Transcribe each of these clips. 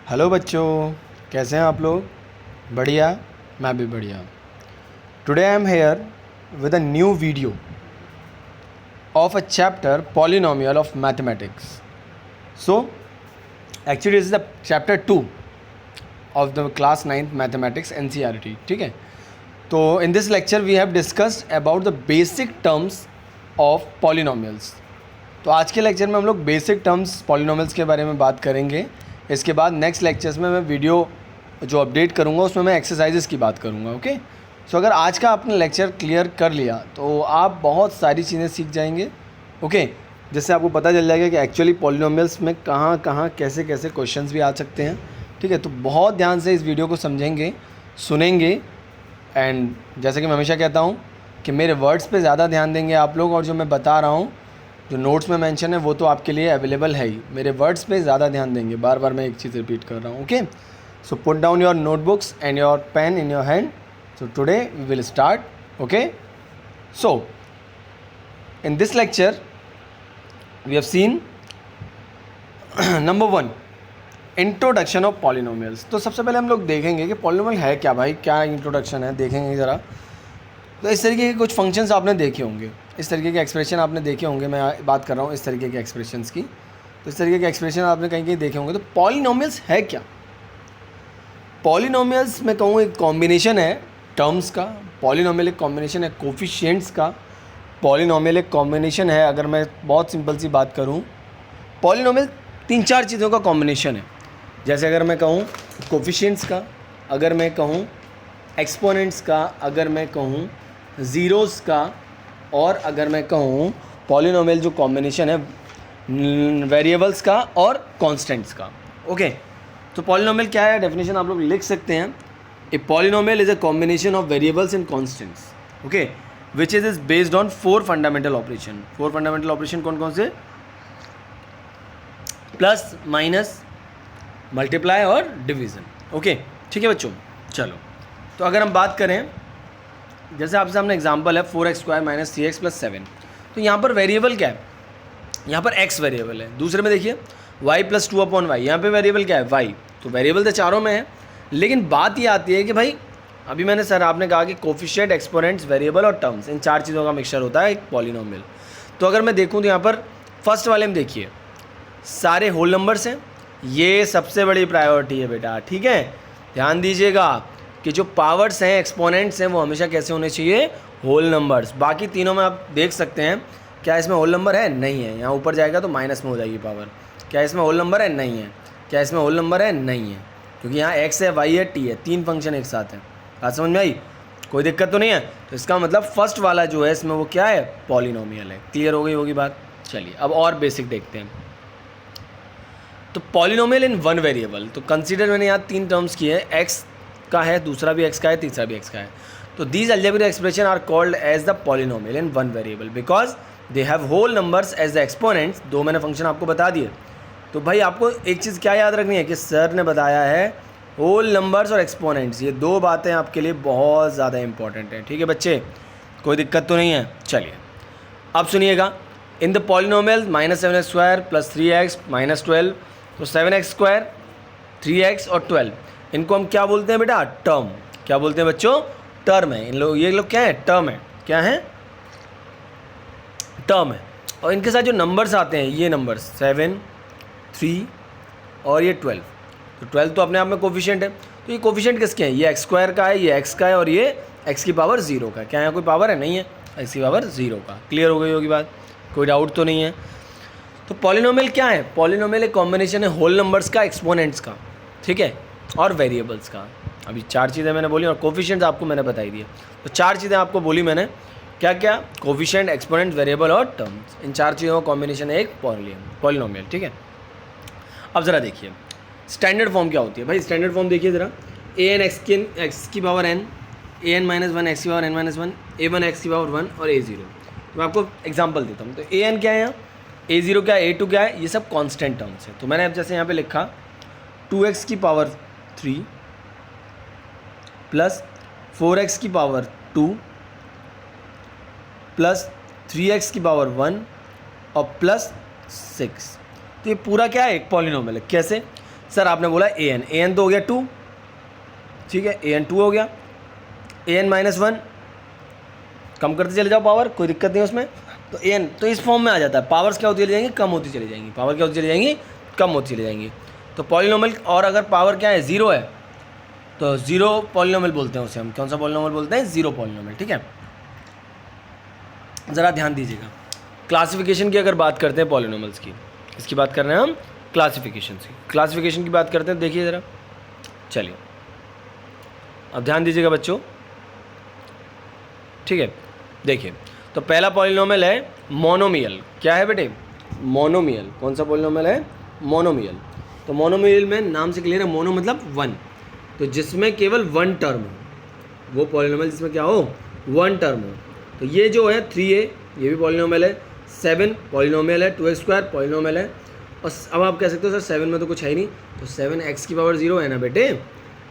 Hello बच्चों, कैसे हैं आप लोग? बढ़िया, मैं भी बढ़िया। Today I am here with a new video of a chapter polynomial of mathematics. So actually is the chapter 2 of the class 9th mathematics NCERT. ठीक है, तो in this lecture we have discussed about the basic terms of polynomials. तो आज के lecture में हम लोग basic terms polynomials के बारे में बात करेंगे. इसके बाद नेक्स्ट लेक्चर्स में मैं वीडियो जो अपडेट करूँगा उसमें मैं एक्सरसाइजेस की बात करूँगा. ओके, सो अगर आज का आपने लेक्चर क्लियर कर लिया तो आप बहुत सारी चीज़ें सीख जाएंगे. ओके, जिससे आपको पता चल जाएगा कि एक्चुअली पॉलिनोमियल्स में कहाँ कहाँ कैसे कैसे क्वेश्चंस भी आ सकते हैं. ठीक है, तो बहुत ध्यान से इस वीडियो को समझेंगे, सुनेंगे. एंड जैसे कि मैं हमेशा कहता हूँ कि मेरे वर्ड्स पे ज़्यादा ध्यान देंगे आप लोग, और जो मैं बता रहा हूँ जो नोट्स में मेंशन है वो तो आपके लिए अवेलेबल है ही. मेरे वर्ड्स पे ज़्यादा ध्यान देंगे, बार बार मैं एक चीज़ रिपीट कर रहा हूँ. Okay, so put down your notebooks and your pen in your hand. So today we will start. Okay, so in this lecture we have seen number 1, introduction of polynomials. तो सबसे पहले हम लोग देखेंगे कि पॉलिनोमियल है क्या. भाई क्या इंट्रोडक्शन है, देखेंगे ज़रा. तो इस तरीके के कुछ फंक्शंस आपने देखे होंगे, इस तरीके के एक्सप्रेशन आपने देखे होंगे. मैं बात कर रहा हूँ इस तरीके के एक्सप्रेशंस की. तो इस तरीके के एक्सप्रेशन आपने कहीं कहीं देखे होंगे. तो पॉलिनोमियल्स है क्या? पॉलिनोमियल्स मैं कहूँ एक कॉम्बिनेशन है टर्म्स का. पॉलिनोमियल एक कॉम्बिनेशन है कोफिशिएंट्स का. पॉलिनोमियल एक कॉम्बिनेशन है, अगर मैं बहुत सिंपल सी बात करूँ, पॉलिनोमियल 3-4 चीज़ों का कॉम्बिनेशन है. जैसे अगर मैं कहूँ कोफिशिएंट्स का, अगर मैं कहूँ एक्सपोनेंट्स का, अगर मैं कहूँ ज़ीरोज़ का, और अगर मैं कहूँ पॉलिनोमियल जो कॉम्बिनेशन है वेरिएबल्स का और कांस्टेंट्स का. ओके, तो पॉलिनोमियल क्या है, डेफिनेशन आप लोग लिख सकते हैं. A polynomial is a combination of variables and constants. Okay, which is based on 4 fundamental operation. 4 fundamental operation कौन कौन से? प्लस, माइनस, मल्टीप्लाई और डिवीज़न. ओके, ठीक है बच्चों. चलो, तो अगर हम बात करें, जैसे आपके सामने एग्जांपल है 4x² - 3x + 7. तो यहाँ पर वेरिएबल क्या है? यहाँ पर x वेरिएबल है. दूसरे में देखिए y + 2/y, यहाँ पे वेरिएबल क्या है? y. तो वेरिएबल तो चारों में है, लेकिन बात ये आती है कि भाई अभी मैंने सर आपने कहा कि कोफिशिएंट, एक्सपोनेंट्स, वेरिएबल और टर्म्स, इन 4 चीज़ों का मिक्सचर होता है एक पॉलिनोमियल. तो अगर मैं देखूँ तो यहाँ पर फर्स्ट वाले में देखिए सारे होल नंबर्स हैं. ये सबसे बड़ी प्रायोरिटी है बेटा. ठीक है, ध्यान दीजिएगा कि जो पावर्स हैं, एक्सपोनेंट्स हैं, वो हमेशा कैसे होने चाहिए? Whole numbers. बाकी तीनों में आप देख सकते हैं क्या इसमें होल नंबर है? नहीं है. यहाँ ऊपर जाएगा तो माइनस में हो जाएगी पावर. क्या इसमें होल नंबर है? नहीं है. क्या इसमें होल नंबर है? नहीं है, क्योंकि यहाँ x है, y है, t है, 3 फंक्शन एक साथ हैं. बात समझ में आई? कोई दिक्कत तो नहीं है. तो इसका मतलब फर्स्ट वाला जो है इसमें वो क्या है? पॉलिनोमियल है. क्लियर हो गई होगी बात. चलिए अब और बेसिक देखते हैं. तो पॉलिनोमियल इन 1 वेरिएबल. तो कंसीडर मैंने यहाँ 3 टर्म्स किए हैं. x का है, दूसरा भी x का है, तीसरा भी x का है. तो these algebraic expression are called as the polynomial in 1 variable because they have whole numbers as the exponents. 2 मैंने फंक्शन आपको बता दिए. तो भाई आपको एक चीज़ क्या याद रखनी है कि सर ने बताया है होल नंबर्स और एक्सपोनेंट्स. ये 2 बातें आपके लिए बहुत ज़्यादा इंपॉर्टेंट हैं. ठीक है बच्चे, कोई दिक्कत तो नहीं है. चलिए अब सुनिएगा. In the polynomial -7x² + 3x - 12. तो 7x², 3x और 12, इनको हम क्या बोलते हैं बेटा? टर्म. क्या बोलते हैं बच्चों? टर्म है. इन लोग, ये लोग क्या है? टर्म है. क्या है? टर्म है. और इनके साथ जो नंबर्स आते हैं, ये नंबर्स 7, 3 और ये 12. तो 12 तो अपने आप में कोफिशिएंट है. तो ये कोफिशिएंट किसके हैं? ये x² का है, ये x का है, और ये x की पावर 0 का है. क्या यहाँ कोई पावर है? नहीं है. x की पावर 0 का. क्लियर हो गई होगी बात, कोई डाउट तो नहीं है. तो पॉलिनोमियल क्या है? पॉलिनोमियल एक कॉम्बिनेशन है होल नंबर्स का, एक्सपोनेंट्स का, ठीक है, और वेरिएबल्स का. अभी 4 चीज़ें मैंने बोली और कोफिशिएंट्स आपको मैंने बताई दिए. तो 4 चीज़ें आपको बोली मैंने. क्या क्या? कोफिशिएंट, एक्सपोनेंट, वेरिएबल और टर्म्स. इन 4 चीज़ों का कॉम्बिनेशन है एक पॉलिनोमियल. ठीक है, अब ज़रा देखिए स्टैंडर्ड फॉर्म क्या होती है. भाई स्टैंडर्ड फॉर्म देखिए ज़रा. x की पावर n, an - 1 x की पावर n - 1, a1 x की पावर 1 और a0. मैं आपको एग्जाम्पल देता हूँ. तो an क्या है यहाँ? a0 क्या है? a2 क्या है? ये सब कांस्टेंट टर्म्स हैं. तो मैंने अब जैसे यहाँ पे लिखा 2x की पावर 3 प्लस 4x की पावर 2 प्लस 3x की पावर 1 और प्लस 6. तो ये पूरा क्या है? एक पॉलिनोमियल है. कैसे? सर आपने बोला an तो हो गया 2, ठीक है, an 2 हो गया, an माइनस 1, कम करते चले जाओ पावर, कोई दिक्कत नहीं उसमें, तो an तो इस फॉर्म में आ जाता है। पावर्स क्या होती चली जाएंगी, कम होती चली जाएंगी, पावर क्या होती चली जाएंगी, कम होती चली जाएंगी। तो पॉलिनोमियल, और अगर पावर क्या है, 0 है, तो 0 पॉलिनोमियल बोलते हैं उसे हम। कौन सा पॉलिनोमियल बोलते हैं, 0 पॉलिनोमियल, ठीक है। ज़रा ध्यान दीजिएगा, क्लासिफिकेशन की अगर बात करते हैं पॉलिनोमियल्स की, इसकी बात कर रहे हैं हम क्लासिफिकेशन की, क्लासिफिकेशन की बात करते हैं। देखिए ज़रा, चलिए अब ध्यान दीजिएगा बच्चों, ठीक है। देखिए, तो पहला पॉलिनोमियल है मोनोमियल। क्या है बेटे, मोनोमियल। कौन सा पॉलिनोमियल है, मोनोमियल। तो मोनोमियल में नाम से क्लियर है, मोनो मतलब 1, तो जिसमें केवल 1 टर्म हो, वो पॉलिनोमियल जिसमें क्या हो, 1 टर्म हो। तो ये जो है 3a, ये भी पॉलिनोमियल है, 7 पॉलिनोमियल है, 2x² पॉलिनोमियल है। और अब आप कह सकते हो सर 7 में तो कुछ है ही नहीं, तो 7x की पावर 0 है ना बेटे,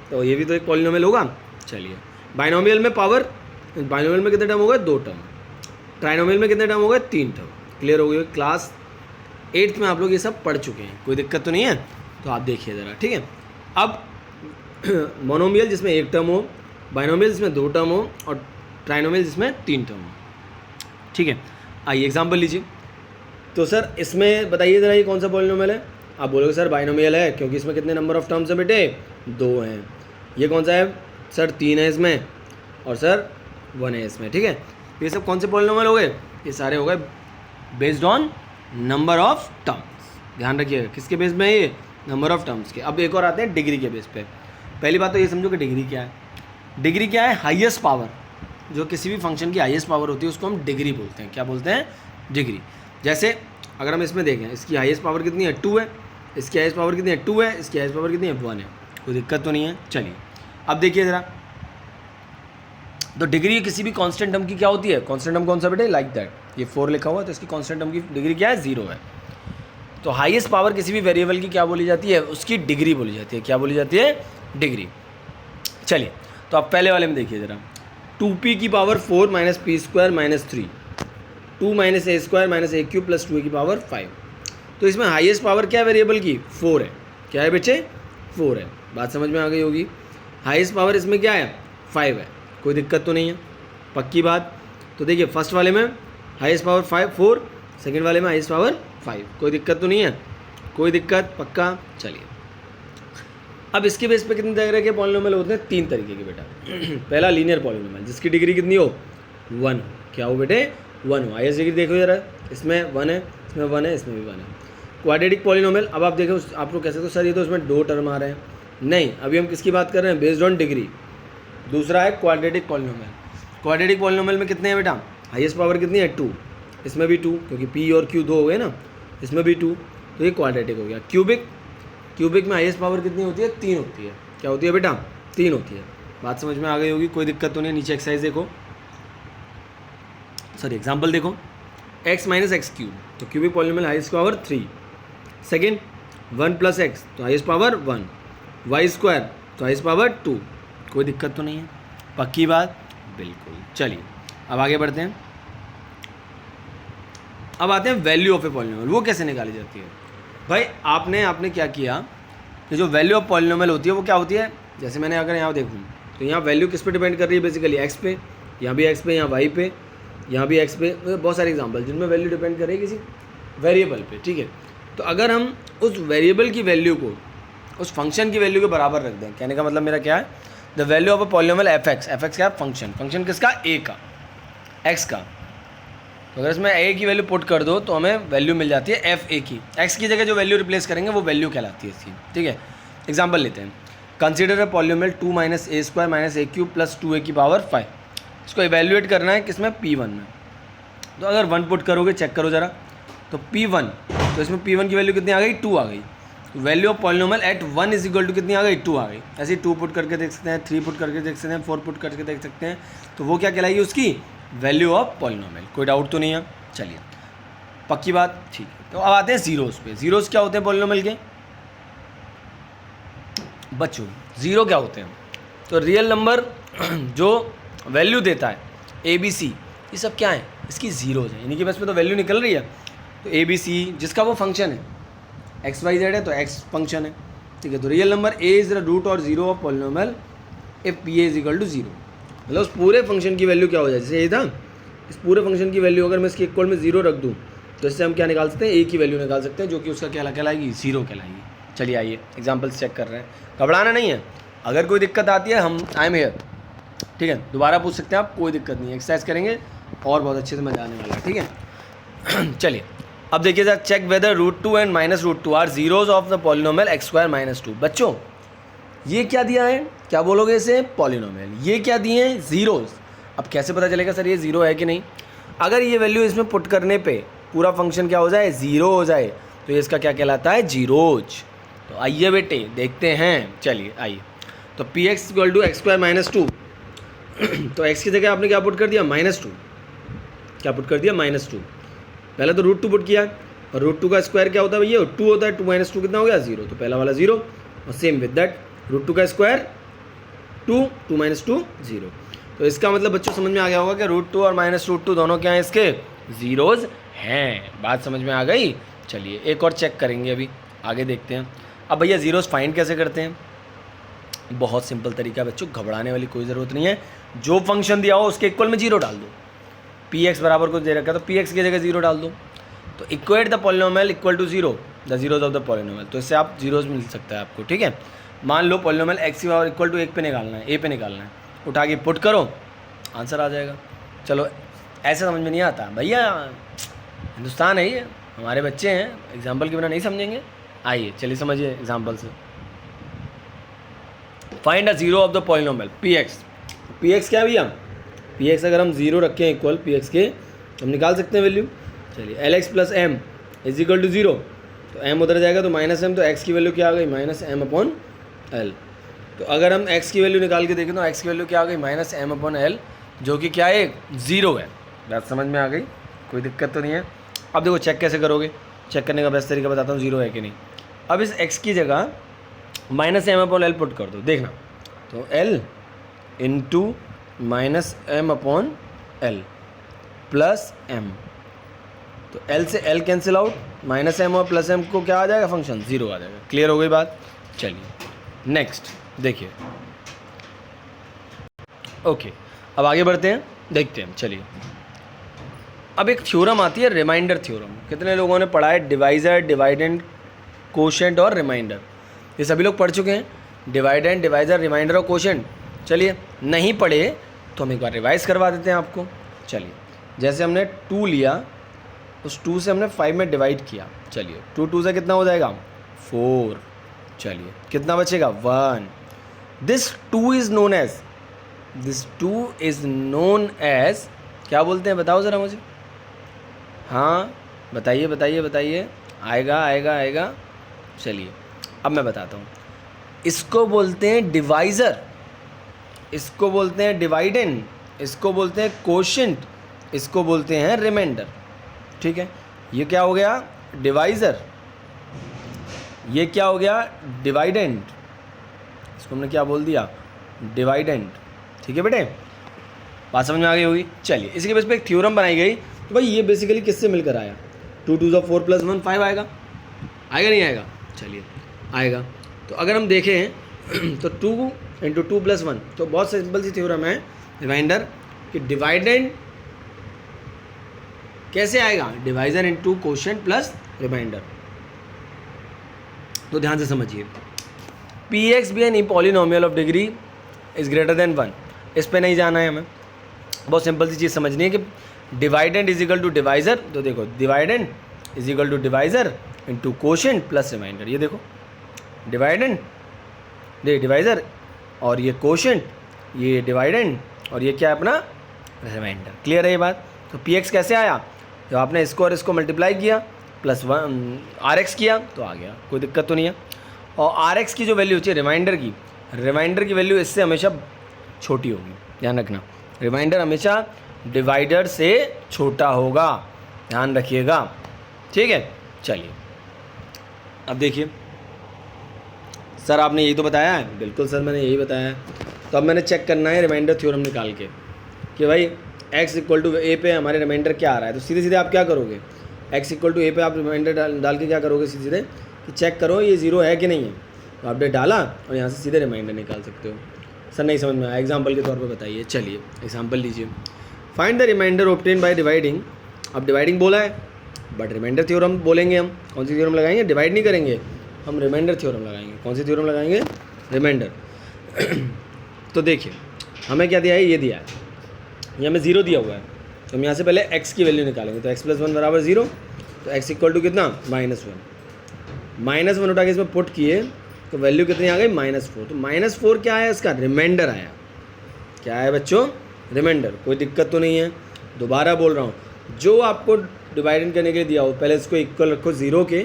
तो ये भी तो एक पॉलिनोमियल होगा। चलिए, बाइनोमियल में पावर, बाइनोमियल में कितने टर्म हो गए, 2 टर्म। ट्राइनोमियल में कितने टर्म हो गए, 3 टर्म। क्लियर हो गई, क्लास 8th में आप लोग ये सब पढ़ चुके हैं, कोई दिक्कत तो नहीं है। तो आप देखिए ज़रा, ठीक है। अब मोनोमियल जिसमें 1 टर्म हो, बाइनोमियल जिसमें 2 टर्म हो, और ट्राइनोमियल जिसमें 3 टर्म हो, ठीक है। आइए एग्जाम्पल लीजिए। तो सर इसमें बताइए ज़रा, ये कौन सा पॉलिनोमियल है। आप बोलोगे सर बाइनोमियल है, क्योंकि इसमें कितने नंबर ऑफ टर्म्स है बेटे, 2 हैं। ये कौन सा है सर, 3 है इसमें, और सर 1 है इसमें, ठीक है। ये सब कौन से पॉलिनोमियल हो गए, ये सारे हो गए based on number of terms. ध्यान रखिएगा, किसके बेस में है ये, नंबर ऑफ टर्म्स के। अब एक और आते हैं डिग्री के बेस पे। पहली बात तो ये समझो कि डिग्री क्या है। डिग्री क्या है, हाईएस्ट पावर, जो किसी भी फंक्शन की हाईएस्ट पावर होती है उसको हम डिग्री बोलते हैं। क्या बोलते हैं, डिग्री। जैसे अगर हम इसमें देखें, इसकी हाईएस्ट पावर कितनी है, 2 है, इसकी हाईएस्ट पावर कितनी है, 2 है, इसकी हाईएस्ट पावर कितनी है, 1 है, कोई दिक्कत तो नहीं है। चलिए अब देखिए ज़रा, तो डिग्री किसी भी कांस्टेंट टर्म की क्या होती है, कांस्टेंट टर्म कौन सा बेटे, लाइक दैट, ये 4 लिखा हुआ है, तो इसकी कांस्टेंट टर्म की डिग्री क्या है, 0 है। तो हाईएस्ट पावर किसी भी वेरिएबल की क्या बोली जाती है, उसकी डिग्री बोली जाती है। क्या बोली जाती है, डिग्री। चलिए, तो आप पहले वाले में देखिए ज़रा, 2p की power 4 minus p² minus 3, 2 minus a² minus a³ plus 2 की पावर 5। तो इसमें हाईएस्ट पावर क्या है वेरिएबल की, 4 है। क्या है बच्चे, 4 है। बात समझ में आ गई होगी। हाईएस्ट पावर इसमें क्या है, 5 है, कोई दिक्कत तो नहीं है, पक्की बात। तो देखिए, फर्स्ट वाले में हाईएस्ट पावर 4, सेकेंड वाले में हाईएस्ट पावर 5, कोई दिक्कत तो नहीं है, कोई दिक्कत, पक्का। चलिए, अब इसके बेस पे कितने तरह के पॉलिनोमियल होते हैं, 3 तरीके के बेटा। पहला लीनियर पॉलिनोमियल, जिसकी डिग्री कितनी हो, 1 हो। क्या हो बेटे, 1 हो। हाईएस्ट डिग्री देखो जरा, इसमें 1 है, इसमें 1 है, इसमें भी 1 है। क्वाड्रेटिक पॉलिनोमियल, अब आप देखो, आप लोग कह सकते हो सर ये तो इसमें 2 टर्म आ रहे हैं। नहीं, अभी हम किसकी बात कर रहे हैं, बेस्ड ऑन डिग्री। दूसरा है क्वाड्रेटिक पॉलिनोमियल। क्वाड्रेटिक पॉलिनोमियल में कितने हैं बेटा, हाईएस्ट पावर कितनी है, 2, इसमें भी 2, क्योंकि p और q 2 हो गए ना, इसमें भी 2, तो ये क्वाड्रेटिक हो गया। क्यूबिक में हाईएस्ट पावर कितनी होती है, 3 होती है। क्या होती है बेटा, 3 होती है। बात समझ में आ गई होगी, कोई दिक्कत तो नहीं। नीचे एक्सरसाइज देखो, सॉरी एग्जाम्पल देखो, x माइनस x³, तो cubic polynomial highest power 3। Second 1 plus x, तो हाईएस्ट पावर 1, y² तो हाईएस्ट पावर 2, कोई दिक्कत तो नहीं है, पक्की बात, बिल्कुल। चलिए अब आगे बढ़ते हैं। अब आते हैं वैल्यू ऑफ ए पॉलिनोमियल। वो कैसे निकाली जाती है भाई, आपने क्या किया कि जो वैल्यू ऑफ पॉलिनोमियल होती है वो क्या होती है, जैसे मैंने अगर यहाँ देखूँ तो यहाँ वैल्यू किस पे डिपेंड कर रही है, बेसिकली x पे, यहाँ भी x पे, यहाँ y पे, यहाँ भी x पे, बहुत सारे एग्जांपल जिनमें वैल्यू डिपेंड कर रही है किसी वेरिएबल पे, ठीक है। तो अगर हम उस वेरिएबल की वैल्यू को उस फंक्शन की वैल्यू के बराबर रख दें, कहने का मतलब मेरा क्या है, the value of a polynomial f(x) क्या है, फंक्शन किसका, a का, x का। तो अगर इसमें a की वैल्यू पुट कर दो तो हमें वैल्यू मिल जाती है fa की। x की जगह जो वैल्यू रिप्लेस करेंगे वो वैल्यू कहलाती है इसकी, ठीक है। एग्जाम्पल लेते हैं, consider a polynomial 2 minus a² minus a³ plus 2a की पावर 5। इसको इवेल्यूएट करना है किसमें, p1 में। तो अगर 1 पुट करोगे, चेक करो ज़रा, तो p1, तो इसमें p1 की वैल्यू कितनी आ गई, 2 आ गई। Value of polynomial at 1 is equal to कितनी आ गई, 2 आ गई। ऐसे ही 2 पुट करके देख सकते हैं, 3 पुट करके देख सकते हैं, 4 पुट करके देख सकते हैं। तो वो क्या कहलाएगी, उसकी वैल्यू ऑफ पॉलिनोमियल। कोई डाउट तो नहीं है, चलिए पक्की बात, ठीक है। तो अब आते हैं जीरोस पे। जीरोस क्या होते हैं पॉलिनोमियल के बच्चों, जीरो क्या होते हैं, तो रियल नंबर जो वैल्यू देता है ABC, ये सब क्या है, इसकी जीरोज है, यानी कि बस में तो वैल्यू निकल रही है। तो ABC जिसका वो फंक्शन है XYZ है, तो X फंक्शन है, ठीक है, तो real number a is the root और zero of polynomial if p a is equal to zero. मतलब उस पूरे फंक्शन की वैल्यू क्या हो जाए, जैसे ये था, इस पूरे फंक्शन की वैल्यू अगर मैं इसके इक्वल में जीरो रख दूँ तो इससे हम क्या निकाल सकते हैं, ए की वैल्यू निकाल सकते हैं, जो कि उसका क्या कहलाएगी, जीरो कहलाएगी। चलिए आइए एग्जाम्पल्स चेक कर रहे हैं, घबराना नहीं है, अगर कोई दिक्कत आती है हम आई एम हियर, ठीक है, दोबारा पूछ सकते हैं आप, कोई दिक्कत नहीं है, एक्सरसाइज करेंगे और बहुत अच्छे से मजा आने वाला है, ठीक है। चलिए अब देखिए sir, check whether √2 and -√2 are zeros of the polynomial x² -2। बच्चों ये क्या दिया है, क्या बोलोगे इसे, पॉलिनोमियल, ये क्या दिए हैं, जीरोज। अब कैसे पता चलेगा सर ये जीरो है कि नहीं, अगर ये वैल्यू इसमें पुट करने पे पूरा फंक्शन क्या हो जाए, जीरो हो जाए, तो ये इसका क्या कहलाता है, जीरोज। तो आइए बेटे देखते हैं, चलिए आइए, तो P x equal to x² -2, तो x की जगह आपने क्या पुट कर दिया, -2, क्या पुट कर दिया, -2। पहले तो √2 पुट किया, और √2 का स्क्वायर क्या होता है भैया, 2 होता है, 2 - 2 कितना हो गया, 0, तो पहला वाला 0, और सेम विद दैट √2 का स्क्वायर 2, 2 - 2 0। तो इसका मतलब बच्चों समझ में आ गया होगा कि √2 और -√2 दोनों क्या हैं, इसके जीरोज हैं। बात समझ में आ गई। चलिए एक और चेक करेंगे, अभी आगे देखते हैं। अब भैया जीरोज फाइंड कैसे करते हैं, बहुत सिंपल तरीका है बच्चों, घबराने वाली कोई ज़रूरत नहीं है। जो फंक्शन दिया हो उसके इक्वल में जीरो डाल दो, पी एक्स बराबर कुछ दे रखा है तो पी एक्स की जगह जीरो डाल दो, तो equate the polynomial equal to zero, the zeros of the polynomial, तो इससे आप जीरोज मिल सकता है आपको, ठीक है। मान लो पॉलिनोमियल एक्स की पावर इक्वल टू 1 पे निकालना है, ए पे निकालना है, उठा के पुट करो, आंसर आ जाएगा। चलो ऐसे समझ में नहीं आता भैया, हिंदुस्तान है ये, हमारे बच्चे हैं, एग्जाम्पल के बिना नहीं समझेंगे। आइए चलिए समझिए एग्जाम्पल से। Find a zero of the polynomial P x. P x क्या है भैया, पी एक्स अगर हम जीरो रखें इक्वल पी एक्स के, तो हम निकाल सकते हैं वैल्यू। चलिए L X plus M is equal to zero, तो एम उधर जाएगा तो -m, तो एक्स की वैल्यू क्या आ गई, -m/l। तो अगर हम एक्स की वैल्यू निकाल के देखें तो एक्स की वैल्यू क्या आ गई, -m/l, जो कि क्या है, जीरो है। बात समझ में आ गई, कोई दिक्कत तो नहीं है। अब देखो चेक कैसे करोगे, चेक करने का बेस्ट तरीका बताता हूँ, जीरो है कि नहीं। अब इस एक्स की जगह -m/l पुट कर दो, देखना, तो l into -m/l plus m, तो l से l कैंसिल आउट, -m और प्लस m को क्या आ जाएगा, फंक्शन जीरो आ जाएगा। क्लियर हो गई बात। चलिए नेक्स्ट देखिए, ओके अब आगे बढ़ते हैं, देखते हैं। चलिए अब एक थ्योरम आती है, रिमाइंडर थ्योरम। कितने लोगों ने पढ़ा है, डिवाइजर, डिवाइडेंड, कोशेंट और रिमाइंडर, ये सभी लोग पढ़ चुके हैं, डिवाइडेंड, डिवाइजर, रिमाइंडर और कोशेंट। चलिए नहीं पढ़े तो हम एक बार रिवाइज करवा देते हैं आपको। चलिए जैसे हमने 2 लिया, उस 2 से हमने 5 में डिवाइड किया, चलिए 2 2 से कितना हो जाएगा, 4, चलिए कितना बचेगा, 1। दिस 2 इज़ नोन एज क्या बोलते हैं, बताओ ज़रा मुझे, हाँ बताइए बताइए बताइए, आएगा। चलिए अब मैं बताता हूँ, इसको बोलते हैं डिवाइज़र, इसको बोलते हैं डिवाइडेंड, इसको बोलते हैं कोशेंट, इसको बोलते हैं रिमाइंडर, ठीक है। ये क्या हो गया, डिवाइज़र, ये क्या हो गया, डिवाइडेंड, इसको हमने क्या बोल दिया, डिवाइडेंड, ठीक है बेटे, बात समझ में आ गई होगी। चलिए इसके बेस पे एक थ्योरम बनाई गई, तो भाई ये बेसिकली किससे मिलकर आया, 2 2 4 + 1 5 आएगा नहीं आएगा, चलिए आएगा। तो अगर हम देखें तो 2 × 2 + 1, तो बहुत सिंपल सी थ्योरम है रिमाइंडर कि डिवाइडेंड कैसे आएगा, divisor into quotient plus remainder. तो ध्यान से समझिए, P X be an polynomial of degree is greater than 1, इस पे नहीं जाना है हमें, बहुत सिंपल सी चीज़ समझनी है कि dividend is equal to divisor. तो देखो dividend is equal to divisor into quotient plus remainder, ये देखो डिवाइडेंड दे डिवाइजर और ये कोशेंट, ये डिवाइडेंड और ये क्या है अपना रिमाइंडर। क्लियर है ये बात। तो पी एक्स कैसे आया, जब आपने इसको और इसको मल्टीप्लाई किया प्लस 1 आर एक्स किया तो आ गया, कोई दिक्कत तो नहीं है। और आर एक्स की जो वैल्यू होती है रिमाइंडर की वैल्यू इससे हमेशा छोटी होगी, ध्यान रखना, रिमाइंडर हमेशा डिवाइडर से छोटा होगा, ध्यान रखिएगा, ठीक है। चलिए अब देखिए, सर आपने यही तो बताया है, बिल्कुल सर मैंने यही बताया है। तो अब मैंने चेक करना है रिमाइंडर थ्योरम निकाल के कि भाई x = a पे हमारे रिमाइंडर क्या आ रहा है। तो सीधे सीधे आप क्या करोगे, x = a पे आप रिमाइंडर डाल के क्या करोगे, सीधे सीधे कि चेक करो ये ज़ीरो है कि नहीं है। तो आपने डाला और यहाँ से सीधे रिमाइंडर निकाल सकते हो। सर नहीं समझ में आया, एग्जाम्पल के तौर पे बताइए। चलिए एग्जाम्पल लीजिए। Find the remainder obtain by dividing. अब डिवाइडिंग बोला है बट रिमाइंडर थ्योरम बोलेंगे हम। कौन सी थ्योरम लगाएंगे? डिवाइड नहीं करेंगे हम, रिमाइंडर थ्योरम लगाएंगे। कौन सी थ्योरम लगाएंगे? रिमाइंडर। तो देखिए हमें क्या दिया है, ये दिया है, ये हमें 0 दिया हुआ है, तो हम यहाँ से पहले x की वैल्यू निकालेंगे। तो x + 1 बराबर 0, तो x = कितना? -1 उठा के इसमें पुट किए तो वैल्यू कितनी आ गई? -4। तो -4 क्या आया? इसका रिमाइंडर आया। क्या आया बच्चों? रिमाइंडर। कोई दिक्कत तो नहीं है? दोबारा बोल रहा हूँ, जो आपको डिवाइड करने के लिए दिया हो पहले इसको इक्वल रखो 0 के,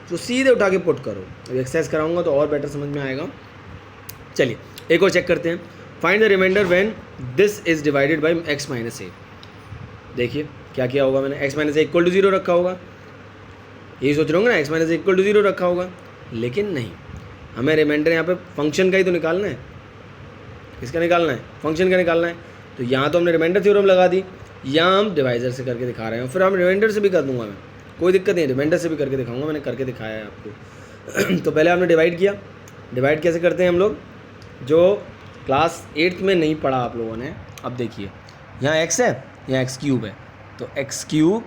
तो सीधे उठा के पुट करो। अब एक्सरसाइज कराऊंगा तो और बेटर समझ में आएगा। चलिए एक और चेक करते हैं। Find the remainder when this is divided by x - a। देखिए क्या किया होगा मैंने, x - a = 0 रखा होगा। यही सोच रहे होंगे ना, x - a = 0 रखा होगा, लेकिन नहीं, हमें रिमाइंडर यहाँ पे फंक्शन का ही तो निकालना है। किसका निकालना है? फंक्शन का निकालना है। तो यहाँ तो हमने रिमाइंडर थ्योरम लगा दी, यहाँ हम डिवाइजर से करके दिखा रहे हैं, फिर हम रिमाइंडर से भी कर दूंगा मैं, कोई दिक्कत नहीं, रिमाइंडर से भी करके दिखाऊंगा, मैंने करके दिखाया है आपको। तो पहले आपने डिवाइड किया। डिवाइड कैसे करते हैं हम लोग, जो क्लास 8th में नहीं पढ़ा आप लोगों ने। अब देखिए यहाँ x है, यहाँ x³ है, तो x³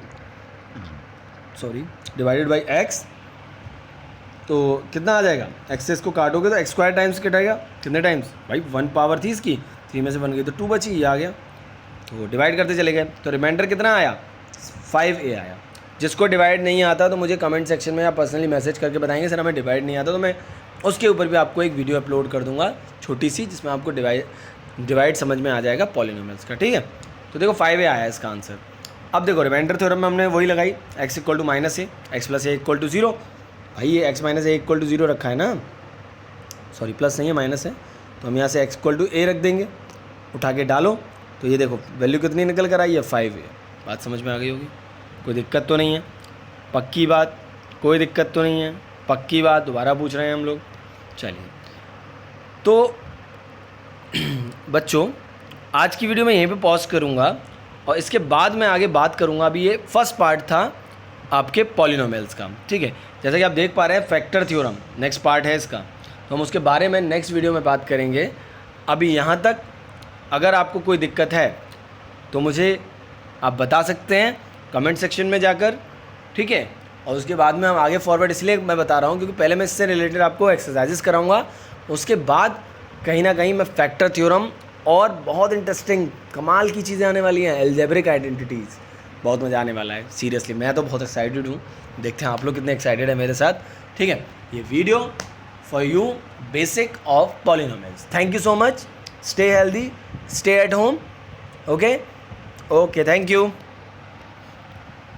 डिवाइडेड बाई x, तो कितना आ जाएगा? x से इसको काटोगे तो x² टाइम्स कटेगा। कितने टाइम्स भाई? 1 पावर थी इसकी, 3 में से 1 गई तो 2 बची, ये आ गया। तो डिवाइड करते चले गए, तो रिमाइंडर कितना आया? 5a आया। जिसको डिवाइड नहीं आता तो मुझे कमेंट सेक्शन में या पर्सनली मैसेज करके बताएंगे सर हमें डिवाइड नहीं आता, तो मैं उसके ऊपर भी आपको एक वीडियो अपलोड कर दूंगा छोटी सी, जिसमें आपको डिवाइड समझ में आ जाएगा पॉलिनोमियल्स का। ठीक है, तो देखो 5a आया इसका आंसर। अब देखो रिमाइंडर थ्योरम में हमने वही लगाई, x = -a, x + a = 0। भाई ये x - a = 0 रखा है ना, सॉरी प्लस नहीं है माइनस है, तो हम यहाँ से x = a रख देंगे। उठा के डालो तो ये देखो वैल्यू कितनी निकल कर आई है? 5a। बात समझ में आ गई होगी? कोई दिक्कत तो नहीं है? पक्की बात? कोई दिक्कत तो नहीं है? पक्की बात? दोबारा पूछ रहे हैं हम लोग। चलिए तो बच्चों आज की वीडियो मैं यहीं पे पॉज करूँगा और इसके बाद मैं आगे बात करूँगा। अभी ये फर्स्ट पार्ट था आपके पॉलिनोमियल्स का। ठीक है, जैसा कि आप देख पा रहे हैं फैक्टर थ्योरम नेक्स्ट पार्ट है इसका, तो हम उसके बारे में नेक्स्ट वीडियो में बात करेंगे। अभी यहाँ तक अगर आपको कोई दिक्कत है तो मुझे आप बता सकते हैं कमेंट सेक्शन में जाकर। ठीक है, और उसके बाद में हम आगे फॉरवर्ड इसलिए मैं बता रहा हूँ क्योंकि पहले मैं इससे रिलेटेड आपको एक्सरसाइजेस कराऊंगा, उसके बाद कहीं ना कहीं मैं फैक्टर थ्योरम और बहुत इंटरेस्टिंग कमाल की चीज़ें आने वाली हैं, अलजेब्रिक आइडेंटिटीज़, बहुत मज़ा आने वाला है। सीरियसली मैं तो बहुत एक्साइटेड हूँ, देखते हैं आप लोग कितने एक्साइटेड हैं मेरे साथ। ठीक है, ये video for you basic of polynomials. Thank you so much, stay healthy, stay at home. Okay, thank you.